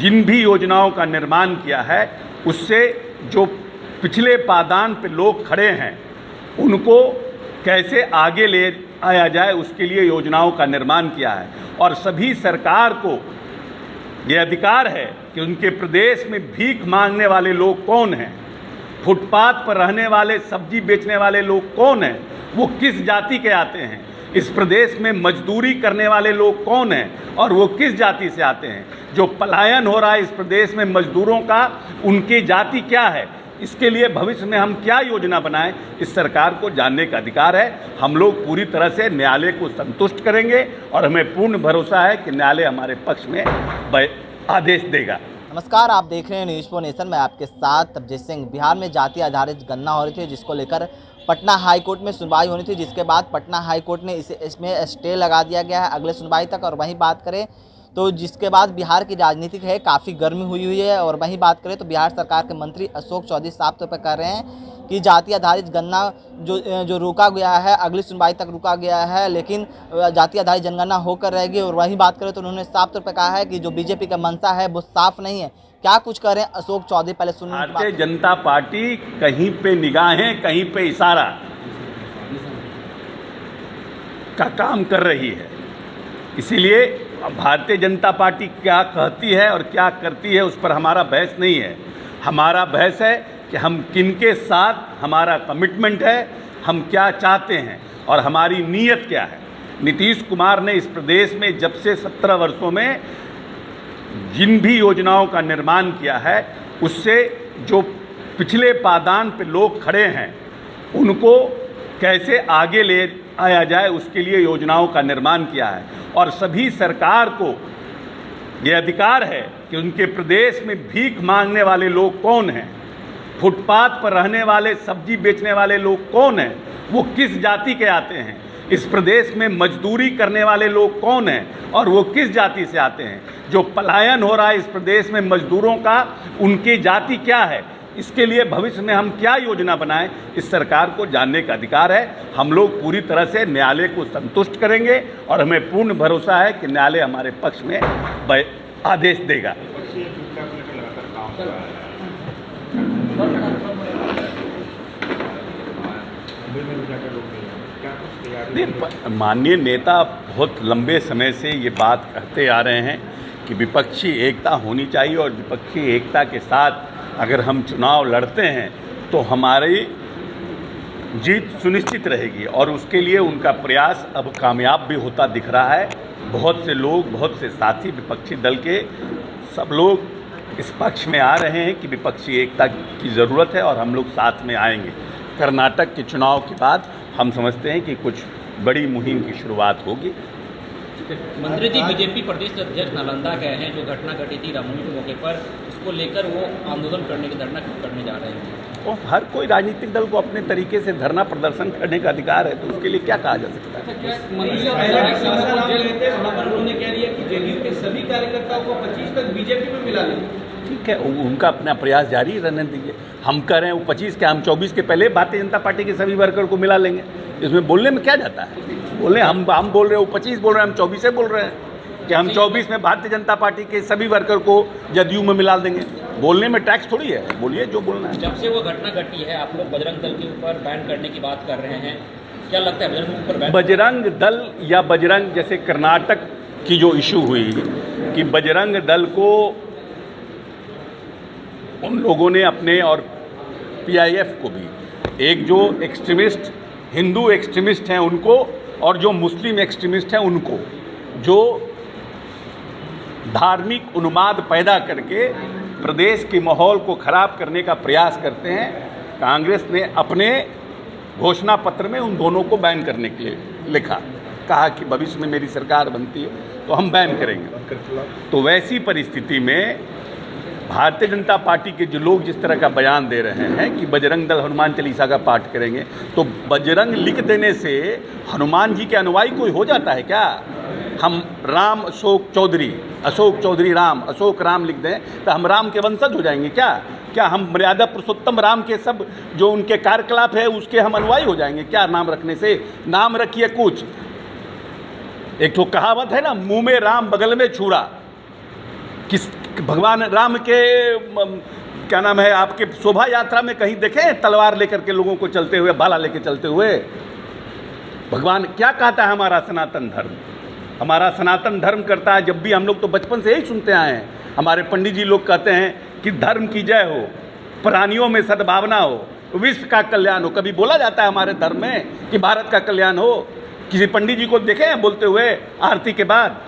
जिन भी योजनाओं का निर्माण किया है उससे जो पिछले पायदान पे लोग खड़े हैं उनको कैसे आगे ले आया जाए उसके लिए योजनाओं का निर्माण किया है। और सभी सरकार को ये अधिकार है कि उनके प्रदेश में भीख मांगने वाले लोग कौन हैं, फुटपाथ पर रहने वाले सब्जी बेचने वाले लोग कौन हैं, वो किस जाति के आते हैं, इस प्रदेश में मजदूरी करने वाले लोग कौन हैं और वो किस जाति से आते हैं, जो पलायन हो रहा है इस प्रदेश में मजदूरों का, उनकी जाति क्या है, इसके लिए भविष्य में हम क्या योजना बनाएं, इस सरकार को जानने का अधिकार है। हम लोग पूरी तरह से न्यायालय को संतुष्ट करेंगे और हमें पूर्ण भरोसा है कि न्यायालय हमारे पक्ष में आदेश देगा। नमस्कार, आप देख रहे हैं न्यूज़ फॉर नेशन। मैं आपके साथ तबजीत सिंह। बिहार में जाति आधारित गणना हो रही थी जिसको लेकर पटना हाई कोर्ट में सुनवाई होनी थी, जिसके बाद पटना हाई कोर्ट ने इसमें स्टे लगा दिया गया है अगले सुनवाई तक। और वहीं बात करें तो जिसके बाद बिहार की राजनीति है काफ़ी गर्मी हुई है। और वहीं बात करें तो बिहार सरकार के मंत्री अशोक चौधरी साफ तौर पर कह रहे हैं कि जाति आधारित गणना जो रोका गया है अगली सुनवाई तक रुका गया है, लेकिन जाति आधारित जनगणना होकर रहेगी। और वहीं बात करें तो उन्होंने साफ तौर पर कहा है कि जो बीजेपी का मंशा है वो साफ नहीं है। क्या कुछ कह रहे हैं अशोक चौधरी, पहले सुनिए। भारतीय जनता पार्टी कहीं पे निगाहें कहीं पे इशारा का काम कर रही है, इसीलिए भारतीय जनता पार्टी क्या कहती है और क्या करती है उस पर हमारा बहस नहीं है। हमारा बहस है कि हम किनके साथ, हमारा कमिटमेंट है, हम क्या चाहते हैं और हमारी नीयत क्या है। नीतीश कुमार ने इस प्रदेश में जब से 17 वर्षों में जिन भी योजनाओं का निर्माण किया है उससे जो पिछले पायदान पे लोग खड़े हैं उनको कैसे आगे ले आया जाए उसके लिए योजनाओं का निर्माण किया है। और सभी सरकार को ये अधिकार है कि उनके प्रदेश में भीख मांगने वाले लोग कौन हैं, फुटपाथ पर रहने वाले सब्जी बेचने वाले लोग कौन हैं, वो किस जाति के आते हैं, इस प्रदेश में मजदूरी करने वाले लोग कौन हैं और वो किस जाति से आते हैं, जो पलायन हो रहा है इस प्रदेश में मजदूरों का, उनकी जाति क्या है, इसके लिए भविष्य में हम क्या योजना बनाएं, इस सरकार को जानने का अधिकार है। हम लोग पूरी तरह से न्यायालय को संतुष्ट करेंगे और हमें पूर्ण भरोसा है कि न्यायालय हमारे पक्ष में आदेश देगा। माननीय नेता बहुत लंबे समय से ये बात कहते आ रहे हैं कि विपक्षी एकता होनी चाहिए और विपक्षी एकता के साथ अगर हम चुनाव लड़ते हैं तो हमारी जीत सुनिश्चित रहेगी और उसके लिए उनका प्रयास अब कामयाब भी होता दिख रहा है। बहुत से लोग, बहुत से साथी विपक्षी दल के सब लोग इस पक्ष में आ रहे हैं कि विपक्षी एकता की ज़रूरत है और हम लोग साथ में आएंगे। कर्नाटक के चुनाव के बाद हम समझते हैं कि कुछ बड़ी मुहिम की शुरुआत होगी। मंत्री जी, बीजेपी प्रदेश अध्यक्ष नालंदा गए हैं, जो घटना घटी थी रामनवमी के मौके पर, उसको लेकर वो आंदोलन करने की धरना करने जा रहे हैं। और हर कोई राजनीतिक दल को अपने तरीके से धरना प्रदर्शन करने का अधिकार है, तो उसके लिए क्या कहा जा सकता है। उन्होंने कह दिया कि जेडीयू के सभी कार्यकर्ताओं को 25 तक बीजेपी में मिला लेंगे। ठीक है, उनका अपना प्रयास जारी रहने दीजिए। हम कह रहे हैं वो 25 के, हम 24 के पहले भारतीय जनता पार्टी के सभी वर्कर को मिला लेंगे। इसमें बोलने में क्या जाता है। बोले हम बोल रहे हैं, वो 25 बोल रहे हैं, हम 24 से बोल रहे हैं कि हम 24 में भारतीय जनता पार्टी के सभी वर्कर को जदयू में मिला देंगे। बोलने में टैक्स थोड़ी है, बोलिए जो बोलना है। जब से वो घटना घटी है आप लोग बजरंग दल के ऊपर बैन करने की बात कर रहे हैं, क्या लगता है बजरंग ऊपर बैन? बजरंग दल या बजरंग, जैसे कर्नाटक की जो इशू हुई कि बजरंग दल को उन लोगों ने अपने और PIF को भी, एक जो एक्सट्रीमिस्ट हिंदू एक्सट्रीमिस्ट हैं उनको और जो मुस्लिम एक्सट्रीमिस्ट हैं उनको, जो धार्मिक उन्माद पैदा करके प्रदेश के माहौल को ख़राब करने का प्रयास करते हैं, कांग्रेस ने अपने घोषणा पत्र में उन दोनों को बैन करने के लिए लिखा। कहा कि भविष्य में मेरी सरकार बनती है तो हम बैन करेंगे। तो वैसी परिस्थिति में भारतीय जनता पार्टी के जो लोग जिस तरह का बयान दे रहे हैं कि बजरंग दल हनुमान चालीसा का पाठ करेंगे, तो बजरंग लिख देने से हनुमान जी के अनुयायी कोई हो जाता है क्या? हम राम अशोक चौधरी राम, अशोक राम लिख दें तो हम राम के वंशज हो जाएंगे क्या? क्या हम मर्यादा पुरुषोत्तम राम के सब जो उनके कार्यकलाप है उसके हम अनुयायी हो जाएंगे क्या नाम रखने से? नाम रखिए कुछ। एक तो कहावत है ना, मुंह में राम बगल में छुरा। भगवान राम के क्या नाम है आपके शोभा यात्रा में कहीं देखें तलवार लेकर के लोगों को चलते हुए, भाला लेके चलते हुए? भगवान क्या कहता है हमारा सनातन धर्म? हमारा सनातन धर्म करता है, जब भी हम लोग तो बचपन से यही सुनते आए हैं, हमारे पंडित जी लोग कहते हैं कि धर्म की जय हो, प्राणियों में सद्भावना हो, विश्व का कल्याण हो। कभी बोला जाता है हमारे धर्म में कि भारत का कल्याण हो? किसी पंडित जी को देखे हैं बोलते हुए आरती के बाद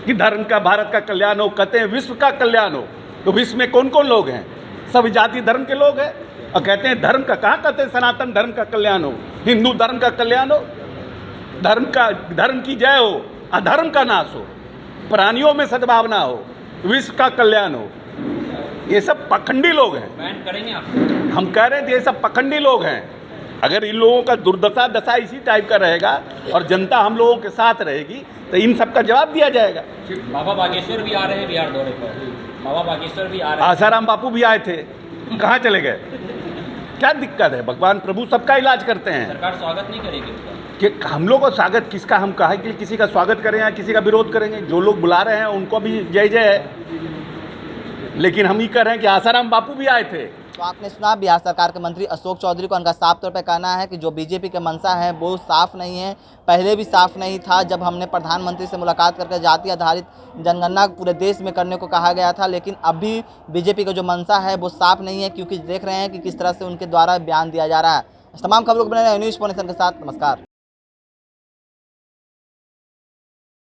कि धर्म का, भारत का कल्याण हो? कहते हैं विश्व का कल्याण हो। तो विश्व में कौन कौन लोग हैं? सब जाति धर्म के लोग हैं। और कहते हैं धर्म का, कहाँ कहते हैं सनातन धर्म का कल्याण हो, हिंदू धर्म का कल्याण हो? धर्म की जय हो, अधर्म का नाश हो, प्राणियों में सद्भावना हो, विश्व का कल्याण हो। ये सब पखंडी लोग हैं। बैन करेंगे आप? हम कह रहे थे ये सब पखंडी लोग हैं। अगर इन लोगों का दुर्दशा दशा इसी टाइप का रहेगा और जनता हम लोगों के साथ रहेगी तो इन सब का जवाब दिया जाएगा। बाबा बागेश्वर भी आ रहे हैं बिहार दौरे पर। बाबा बागेश्वर भी आ रहे हैं। आसाराम बापू भी आए थे, कहाँ चले गए? क्या दिक्कत है? भगवान प्रभु सबका इलाज करते हैं। सरकार स्वागत नहीं करेगी उसका? कि हम लोग का स्वागत किसका, हम कहा कि किसी का स्वागत करें या किसी का विरोध करेंगे? जो लोग बुला रहे हैं उनको भी जय जय है। लेकिन हम ये कह रहे हैं कि आसाराम बापू भी आए थे। तो आपने सुना बिहार सरकार के मंत्री अशोक चौधरी को, उनका साफ तौर पर कहना है कि जो बीजेपी के मंशा है वो साफ नहीं है, पहले भी साफ नहीं था। जब हमने प्रधानमंत्री से मुलाकात करके जाति आधारित जनगणना पूरे देश में करने को कहा गया था, लेकिन अभी बीजेपी का जो मंशा है वो साफ नहीं है, क्योंकि देख रहे हैं कि किस तरह से उनके द्वारा बयान दिया जा रहा है। तमाम खबरों को बने रहे न्यूज़ पॉइंट के साथ। नमस्कार।